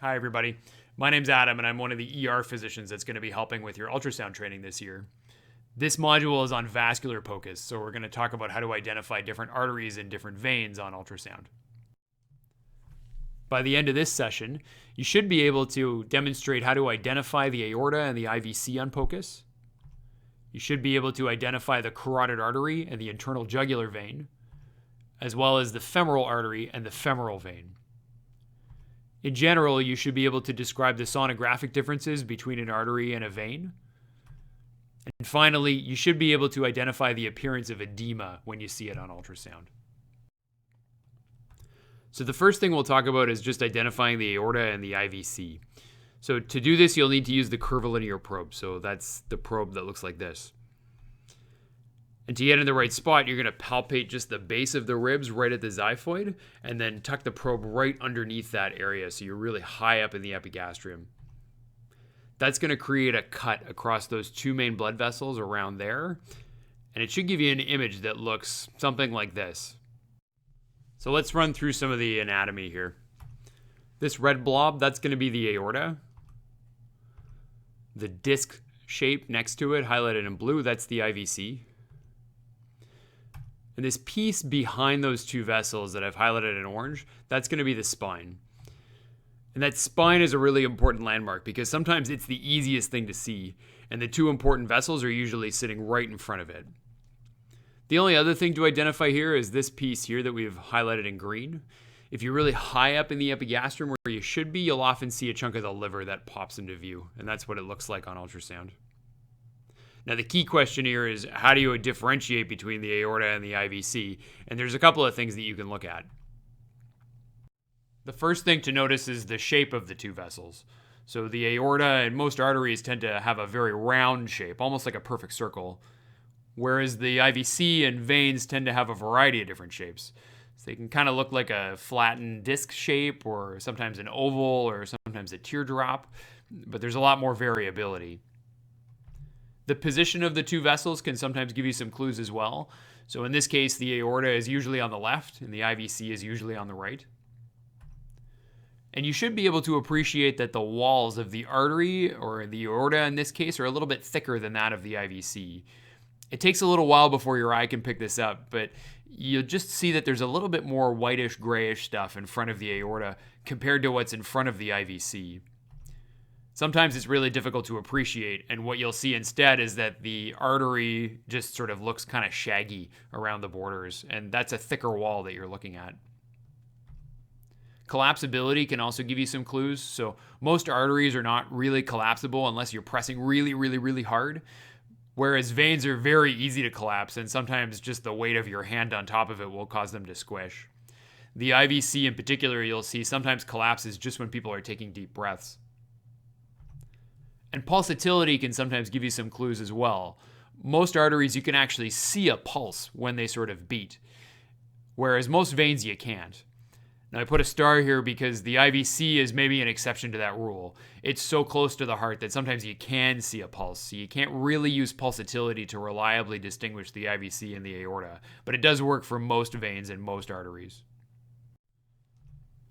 Hi, everybody. My name's Adam, and I'm one of the ER physicians that's going to be helping with your ultrasound training this year. This module is on vascular POCUS, so we're going to talk about how to identify different arteries and different veins on ultrasound. By the end of this session, you should be able to demonstrate how to identify the aorta and the IVC on POCUS. You should be able to identify the carotid artery and the internal jugular vein, as well as the femoral artery and the femoral vein. In general, you should be able to describe the sonographic differences between an artery and a vein. And finally, you should be able to identify the appearance of edema when you see it on ultrasound. So the first thing we'll talk about is just identifying the aorta and the IVC. So to do this, you'll need to use the curvilinear probe. So that's the probe that looks like this. And to get in the right spot, you're going to palpate just the base of the ribs right at the xiphoid, and then tuck the probe right underneath that area so you're really high up in the epigastrium. That's going to create a cut across those two main blood vessels around there, and it should give you an image that looks something like this. So let's run through some of the anatomy here. This red blob, that's going to be the aorta. The disc shape next to it, highlighted in blue, that's the IVC. And this piece behind those two vessels that I've highlighted in orange, that's going to be the spine. And that spine is a really important landmark because sometimes it's the easiest thing to see, and the two important vessels are usually sitting right in front of it. The only other thing to identify here is this piece here that we've highlighted in green. If you're really high up in the epigastrium where you should be, you'll often see a chunk of the liver that pops into view, and that's what it looks like on ultrasound. Now, the key question here is how do you differentiate between the aorta and the IVC? And there's a couple of things that you can look at. The first thing to notice is the shape of the two vessels. So the aorta and most arteries tend to have a very round shape, almost like a perfect circle, whereas the IVC and veins tend to have a variety of different shapes. So they can kind of look like a flattened disc shape, or sometimes an oval, or sometimes a teardrop, but there's a lot more variability. The position of the two vessels can sometimes give you some clues as well. So in this case, the aorta is usually on the left and the IVC is usually on the right. And you should be able to appreciate that the walls of the artery, or the aorta in this case, are a little bit thicker than that of the IVC. It takes a little while before your eye can pick this up, but you'll just see that there's a little bit more whitish, grayish stuff in front of the aorta compared to what's in front of the IVC. Sometimes it's really difficult to appreciate, and what you'll see instead is that the artery just sort of looks kind of shaggy around the borders, and that's a thicker wall that you're looking at. Collapsibility can also give you some clues. So most arteries are not really collapsible unless you're pressing really, really, really hard, whereas veins are very easy to collapse, and sometimes just the weight of your hand on top of it will cause them to squish. The IVC in particular, you'll see sometimes collapses just when people are taking deep breaths. And pulsatility can sometimes give you some clues as well. Most arteries, you can actually see a pulse when they sort of beat, whereas most veins you can't. Now I put a star here because the IVC is maybe an exception to that rule. It's so close to the heart that sometimes you can see a pulse. So you can't really use pulsatility to reliably distinguish the IVC and the aorta, but it does work for most veins and most arteries.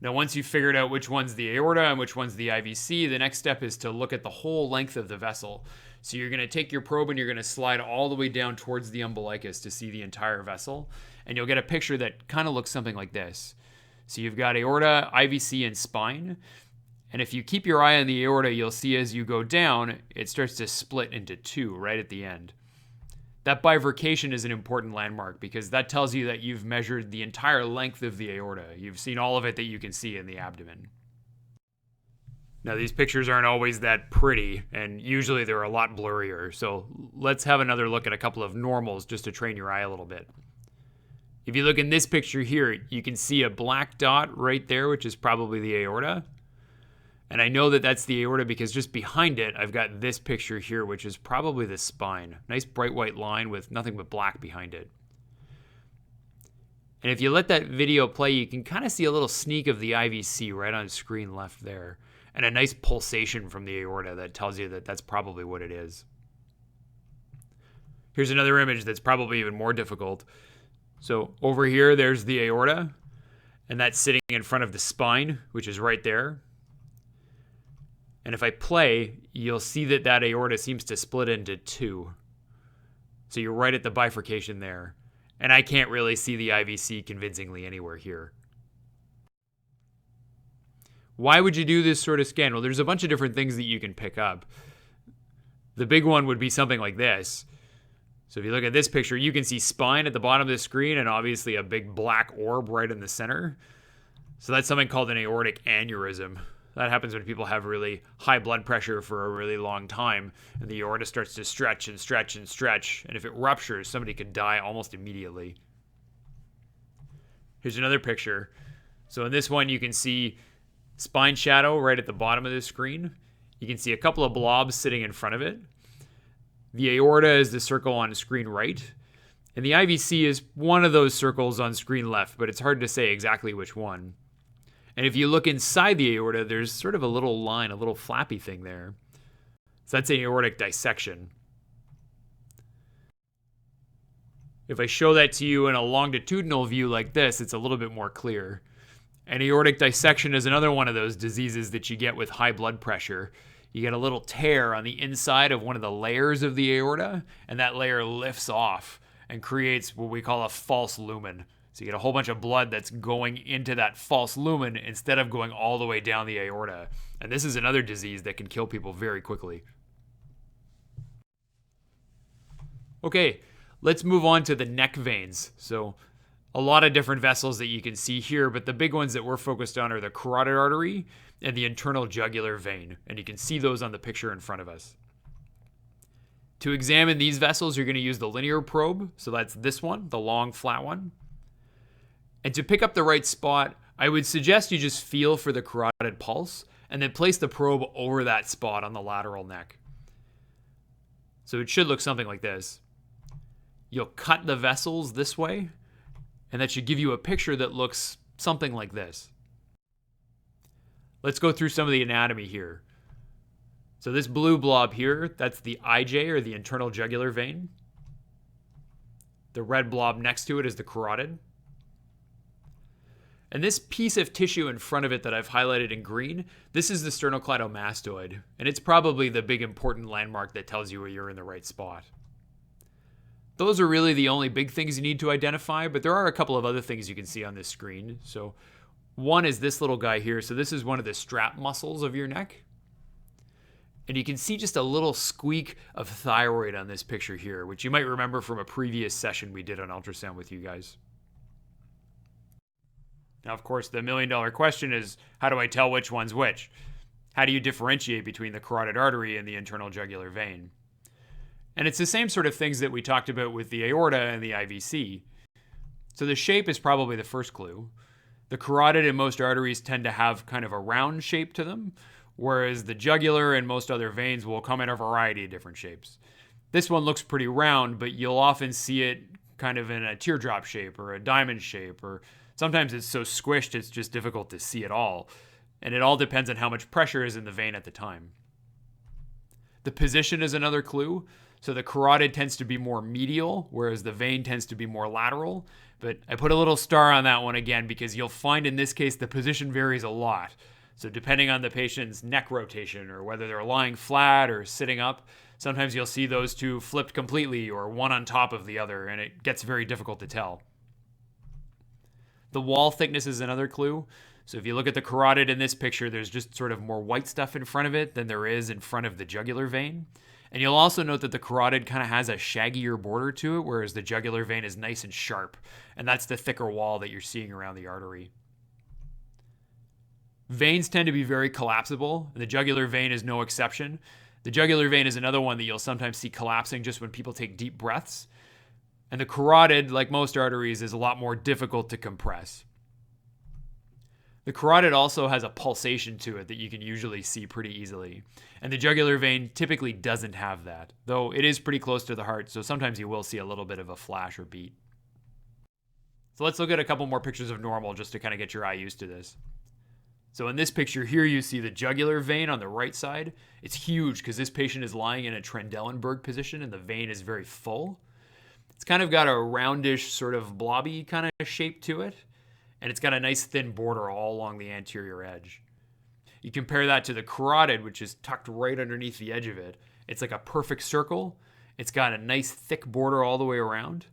Now, once you've figured out which one's the aorta and which one's the IVC, the next step is to look at the whole length of the vessel. So you're going to take your probe and you're going to slide all the way down towards the umbilicus to see the entire vessel. And you'll get a picture that kind of looks something like this. So you've got aorta, IVC, and spine. And if you keep your eye on the aorta, you'll see as you go down, it starts to split into two right at the end. That bifurcation is an important landmark because that tells you that you've measured the entire length of the aorta. You've seen all of it that you can see in the abdomen. Now, these pictures aren't always that pretty, and usually they're a lot blurrier. So let's have another look at a couple of normals just to train your eye a little bit. If you look in this picture here, you can see a black dot right there, which is probably the aorta. And I know that that's the aorta because just behind it, I've got this picture here, which is probably the spine. Nice bright white line with nothing but black behind it. And if you let that video play, you can kind of see a little sneak of the IVC right on screen left there. And a nice pulsation from the aorta that tells you that that's probably what it is. Here's another image that's probably even more difficult. So over here, there's the aorta, and that's sitting in front of the spine, which is right there. And if I play, you'll see that that aorta seems to split into two. So you're right at the bifurcation there. And I can't really see the IVC convincingly anywhere here. Why would you do this sort of scan? Well, there's a bunch of different things that you can pick up. The big one would be something like this. So if you look at this picture, you can see spine at the bottom of the screen and obviously a big black orb right in the center. So that's something called an aortic aneurysm. That happens when people have really high blood pressure for a really long time, and the aorta starts to stretch and stretch and stretch, and if it ruptures, somebody could die almost immediately. Here's another picture. So in this one, you can see spine shadow right at the bottom of the screen. You can see a couple of blobs sitting in front of it. The aorta is the circle on screen right, and the IVC is one of those circles on screen left, but it's hard to say exactly which one. And if you look inside the aorta, there's sort of a little line, a little flappy thing there. So that's an aortic dissection. If I show that to you in a longitudinal view like this, it's a little bit more clear. An aortic dissection is another one of those diseases that you get with high blood pressure. You get a little tear on the inside of one of the layers of the aorta, and that layer lifts off and creates what we call a false lumen. So you get a whole bunch of blood that's going into that false lumen instead of going all the way down the aorta. And this is another disease that can kill people very quickly. Okay, let's move on to the neck veins. So a lot of different vessels that you can see here, but the big ones that we're focused on are the carotid artery and the internal jugular vein. And you can see those on the picture in front of us. To examine these vessels, you're going to use the linear probe. So that's this one, the long flat one. And to pick up the right spot, I would suggest you just feel for the carotid pulse and then place the probe over that spot on the lateral neck. So it should look something like this. You'll cut the vessels this way, and that should give you a picture that looks something like this. Let's go through some of the anatomy here. So this blue blob here, that's the IJ, or the internal jugular vein. The red blob next to it is the carotid. And this piece of tissue in front of it that I've highlighted in green, this is the sternocleidomastoid, and it's probably the big important landmark that tells you where you're in the right spot. Those are really the only big things you need to identify, but there are a couple of other things you can see on this screen. So one is this little guy here. So this is one of the strap muscles of your neck. And you can see just a little squeak of thyroid on this picture here, which you might remember from a previous session we did on ultrasound with you guys. Now, of course, the million-dollar question is, how do I tell which one's which? How do you differentiate between the carotid artery and the internal jugular vein? And it's the same sort of things that we talked about with the aorta and the IVC. So the shape is probably the first clue. The carotid and most arteries tend to have kind of a round shape to them, whereas the jugular and most other veins will come in a variety of different shapes. This one looks pretty round, but you'll often see it kind of in a teardrop shape or a diamond shape, or sometimes it's so squished it's just difficult to see at all. And it all depends on how much pressure is in the vein at the time. The position is another clue. So the carotid tends to be more medial, whereas the vein tends to be more lateral. But I put a little star on that one again because you'll find in this case the position varies a lot. So depending on the patient's neck rotation or whether they're lying flat or sitting up, sometimes you'll see those two flipped completely or one on top of the other, and it gets very difficult to tell. The wall thickness is another clue. So if you look at the carotid in this picture, there's just sort of more white stuff in front of it than there is in front of the jugular vein. And you'll also note that the carotid kind of has a shaggier border to it, whereas the jugular vein is nice and sharp. And that's the thicker wall that you're seeing around the artery. Veins tend to be very collapsible, and the jugular vein is no exception. The jugular vein is another one that you'll sometimes see collapsing just when people take deep breaths. And the carotid, like most arteries, is a lot more difficult to compress. The carotid also has a pulsation to it that you can usually see pretty easily. And the jugular vein typically doesn't have that, though it is pretty close to the heart, so sometimes you will see a little bit of a flash or beat. So let's look at a couple more pictures of normal just to kind of get your eye used to this. So in this picture here, you see the jugular vein on the right side. It's huge because this patient is lying in a Trendelenburg position and the vein is very full. It's kind of got a roundish sort of blobby kind of shape to it. And it's got a nice thin border all along the anterior edge. You compare that to the carotid, which is tucked right underneath the edge of it. It's like a perfect circle. It's got a nice thick border all the way around.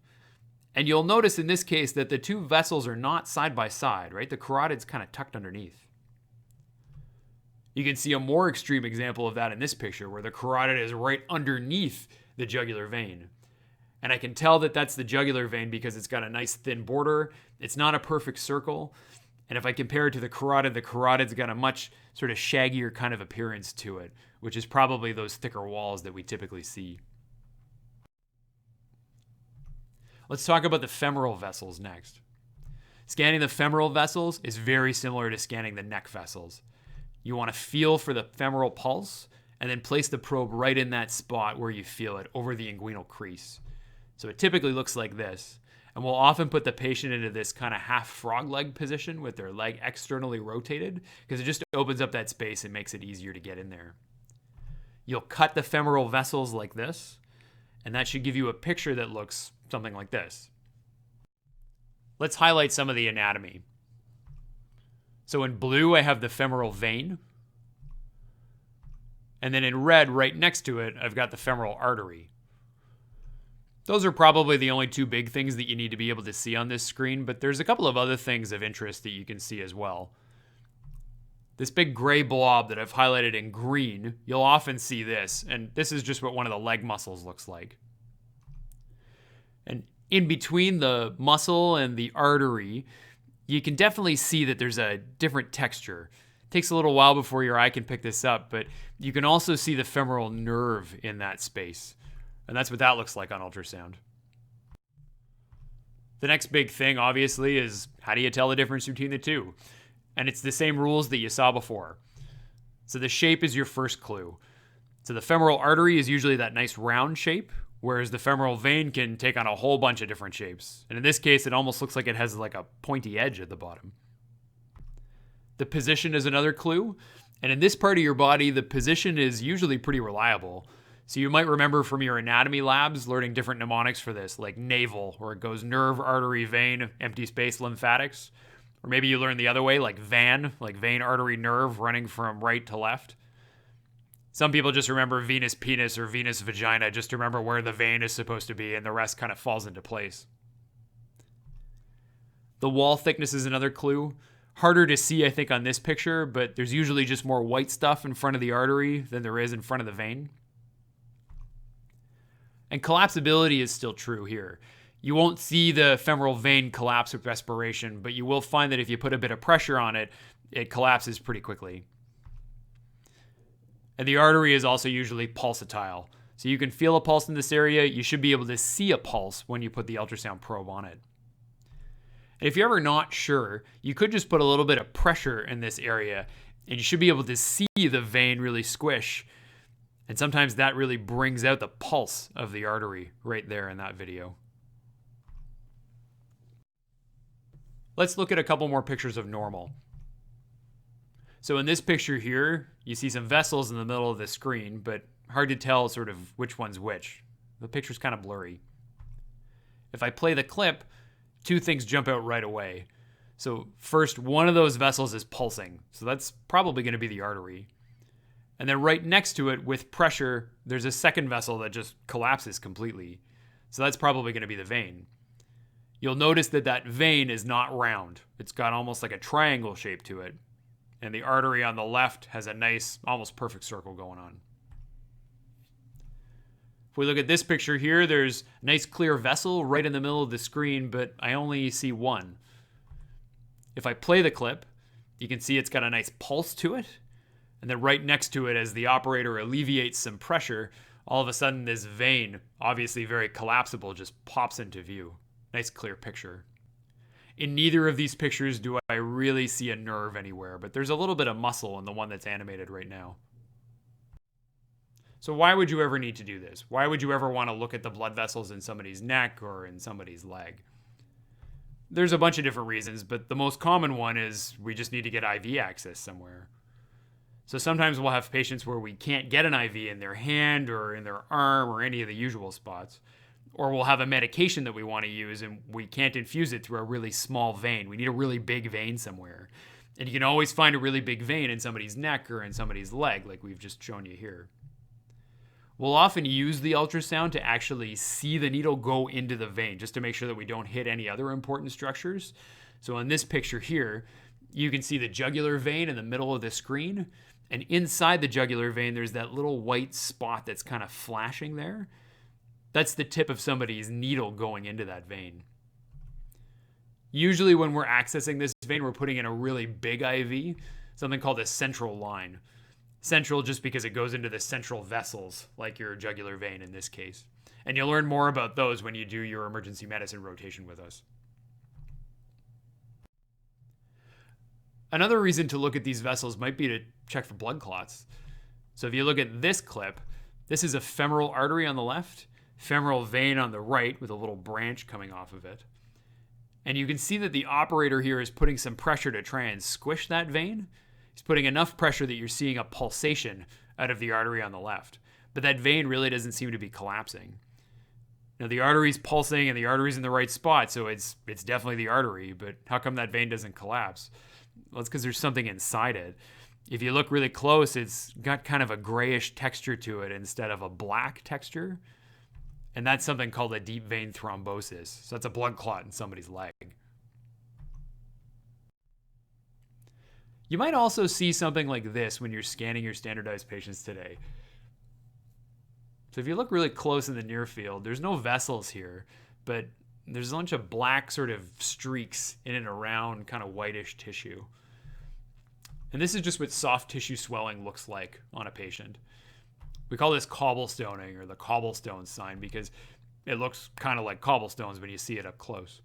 And you'll notice in this case that the two vessels are not side by side, right? The carotid's kind of tucked underneath. You can see a more extreme example of that in this picture where the carotid is right underneath the jugular vein. And I can tell that that's the jugular vein because it's got a nice thin border. It's not a perfect circle. And if I compare it to the carotid's got a much sort of shaggier kind of appearance to it, which is probably those thicker walls that we typically see. Let's talk about the femoral vessels next. Scanning the femoral vessels is very similar to scanning the neck vessels. You want to feel for the femoral pulse and then place the probe right in that spot where you feel it over the inguinal crease. So it typically looks like this. And we'll often put the patient into this kind of half frog leg position with their leg externally rotated because it just opens up that space and makes it easier to get in there. You'll cut the femoral vessels like this, and that should give you a picture that looks something like this. Let's highlight some of the anatomy. So in blue, I have the femoral vein. And then in red, right next to it, I've got the femoral artery. Those are probably the only two big things that you need to be able to see on this screen, but there's a couple of other things of interest that you can see as well. This big gray blob that I've highlighted in green, you'll often see this, and this is just what one of the leg muscles looks like. And in between the muscle and the artery, you can definitely see that there's a different texture. It takes a little while before your eye can pick this up, but you can also see the femoral nerve in that space. And that's what that looks like on ultrasound. The next big thing, obviously, is how do you tell the difference between the two? And it's the same rules that you saw before. So the shape is your first clue. So the femoral artery is usually that nice round shape, whereas the femoral vein can take on a whole bunch of different shapes. And in this case, it almost looks like it has like a pointy edge at the bottom. The position is another clue. And in this part of your body, the position is usually pretty reliable. So you might remember from your anatomy labs learning different mnemonics for this, like navel, where it goes nerve, artery, vein, empty space, lymphatics. Or maybe you learn the other way, like VAN, like vein, artery, nerve, running from right to left. Some people just remember venous penis or venous vagina, just to remember where the vein is supposed to be, and the rest kind of falls into place. The wall thickness is another clue. Harder to see, I think, on this picture, but there's usually just more white stuff in front of the artery than there is in front of the vein. And collapsibility is still true here. You won't see the femoral vein collapse with respiration, but you will find that if you put a bit of pressure on it, it collapses pretty quickly. And the artery is also usually pulsatile. So you can feel a pulse in this area. You should be able to see a pulse when you put the ultrasound probe on it. And if you're ever not sure, you could just put a little bit of pressure in this area, and you should be able to see the vein really squish. And sometimes that really brings out the pulse of the artery right there in that video. Let's look at a couple more pictures of normal. So in this picture here, you see some vessels in the middle of the screen, but hard to tell sort of which one's which. The picture's kind of blurry. If I play the clip, two things jump out right away. So first, one of those vessels is pulsing. So that's probably going to be the artery. And then right next to it, with pressure, there's a second vessel that just collapses completely. So that's probably going to be the vein. You'll notice that that vein is not round. It's got almost like a triangle shape to it. And the artery on the left has a nice, almost perfect circle going on. If we look at this picture here, there's a nice clear vessel right in the middle of the screen, but I only see one. If I play the clip, you can see it's got a nice pulse to it. And then right next to it, as the operator alleviates some pressure, all of a sudden this vein, obviously very collapsible, just pops into view. Nice clear picture. In neither of these pictures do I really see a nerve anywhere, but there's a little bit of muscle in the one that's animated right now. So why would you ever need to do this? Why would you ever want to look at the blood vessels in somebody's neck or in somebody's leg? There's a bunch of different reasons, but the most common one is we just need to get IV access somewhere. So sometimes we'll have patients where we can't get an IV in their hand or in their arm or any of the usual spots. Or we'll have a medication that we want to use and we can't infuse it through a really small vein. We need a really big vein somewhere. And you can always find a really big vein in somebody's neck or in somebody's leg, like we've just shown you here. We'll often use the ultrasound to actually see the needle go into the vein, just to make sure that we don't hit any other important structures. So in this picture here, you can see the jugular vein in the middle of the screen. And inside the jugular vein, there's that little white spot that's kind of flashing there. That's the tip of somebody's needle going into that vein. Usually when we're accessing this vein, we're putting in a really big IV, something called a central line. Central just because it goes into the central vessels, like your jugular vein in this case. And you'll learn more about those when you do your emergency medicine rotation with us. Another reason to look at these vessels might be to check for blood clots. So if you look at this clip, this is a femoral artery on the left, femoral vein on the right with a little branch coming off of it. And you can see that the operator here is putting some pressure to try and squish that vein. He's putting enough pressure that you're seeing a pulsation out of the artery on the left. But that vein really doesn't seem to be collapsing. Now the artery's pulsing and the artery's in the right spot, so it's definitely the artery, but how come that vein doesn't collapse? Well, it's because there's something inside it. If you look really close, it's got kind of a grayish texture to it instead of a black texture. And that's something called a deep vein thrombosis. So that's a blood clot in somebody's leg. You might also see something like this when you're scanning your standardized patients today. So if you look really close in the near field, there's no vessels here, but there's a bunch of black sort of streaks in and around kind of whitish tissue. And this is just what soft tissue swelling looks like on a patient. We call this cobblestoning, or the cobblestone sign, because it looks kind of like cobblestones when you see it up close.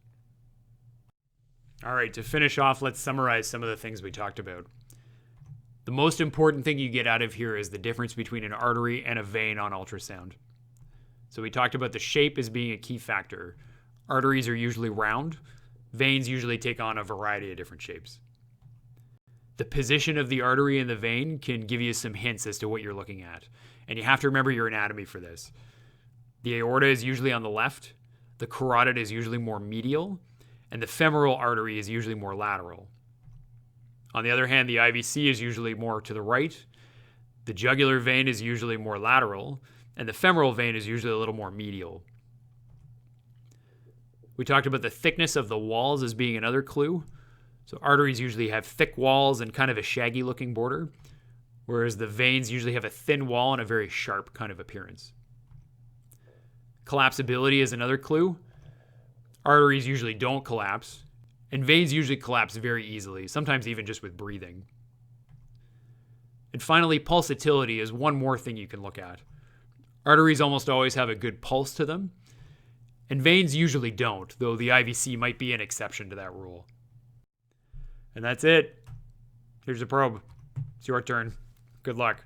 All right, to finish off, let's summarize some of the things we talked about. The most important thing you get out of here is the difference between an artery and a vein on ultrasound. So we talked about the shape as being a key factor. Arteries are usually round. Veins usually take on a variety of different shapes. The position of the artery and the vein can give you some hints as to what you're looking at. And you have to remember your anatomy for this. The aorta is usually on the left. The carotid is usually more medial. And the femoral artery is usually more lateral. On the other hand, the IVC is usually more to the right. The jugular vein is usually more lateral. And the femoral vein is usually a little more medial. We talked about the thickness of the walls as being another clue. So arteries usually have thick walls and kind of a shaggy looking border, whereas the veins usually have a thin wall and a very sharp kind of appearance. Collapsibility is another clue. Arteries usually don't collapse, and veins usually collapse very easily, sometimes even just with breathing. And finally, pulsatility is one more thing you can look at. Arteries almost always have a good pulse to them, and veins usually don't, though the IVC might be an exception to that rule. And that's it. Here's the probe. It's your turn. Good luck.